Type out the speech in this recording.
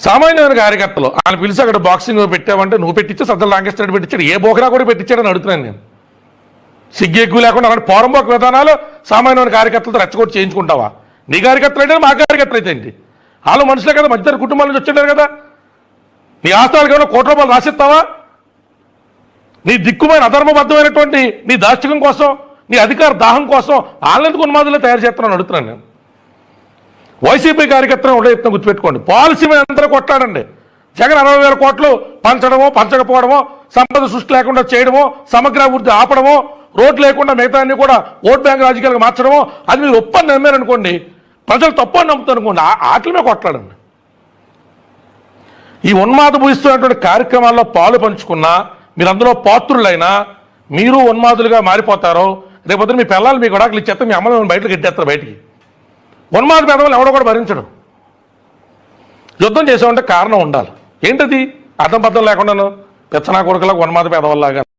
సామాన్యమైన కార్యకర్తలు ఆయన పిలిచి అక్కడ బాక్సింగ్ పెట్టావంటే నువ్వు పెట్టించా, సజ్జల రామకృష్ణారెడ్డి పెట్టించాడు, ఏ బోకరా కూడా పెట్టించాడని అడుగుతున్నాను నేను. సిగ్గు ఎక్కువ లేకుండా అక్కడ పోరంబోక విధానాలు సామాన్యమైన కార్యకర్తలతో రెచ్చగొట్టి చేయించుకుంటావా? నీ కార్యకర్తలు అయితే మా కార్యకర్తలు అయితే ఏంటి? వాళ్ళు మనుషులే కదా, మధ్య కుటుంబాల నుంచి వచ్చింటారు కదా. నీ ఆస్తాలకు ఏమైనా కోట్ల రూపాయలు రాసిస్తావా? నీ దిక్కుమైన అధర్మబద్ధమైనటువంటి నీ దాష్టికం కోసం, నీ అధికార దాహం కోసం వాళ్ళెందుకు ఉన్మాదులు తయారు చేస్తున్నాను అడుగుతున్నాను నేను. వైసీపీ కార్యకర్తలను ఒకటే చెప్తున్నా, గుర్తుపెట్టుకోండి, పాలసీ మీద అందరూ కొట్లాడండి. జగన్ 60,000 కోట్లు పంచడమో పంచకపోవడమో, సంపద సృష్టి లేకుండా చేయడమో, సమగ్ర అభివృద్ధి ఆపడమో, రోడ్లు లేకుండా మిగతా అన్ని కూడా ఓట్ బ్యాంక్ రాజకీయాలకు మార్చడమో, అది మీరు ఒప్పని నమ్మారనుకోండి, ప్రజలు తప్పని నమ్ముతారు అనుకోండి, ఆటల మీద కొట్లాడండి. ఈ ఉన్మాద భూయిస్తున్నటువంటి కార్యక్రమాల్లో పాలు పంచుకున్నా, మీరు అందులో పాత్రులైనా మీరు ఉన్మాదులుగా మారిపోతారో, రేపొద్దున మీ పిల్లలు మీ గొడవలు ఇచ్చేస్తే మీ అమ్మని బయటకు ఎట్టేస్తారు. బయటికి ఉన్మాద పెదవులు ఎవడో కూడా భరించడం. యుద్ధం చేసామంటే కారణం ఉండాలి. ఏంటది? అర్థం పద్ధం లేకుండాను పెచ్చనా కొడుకులకు ఉన్మాద పెదవుల్లాగా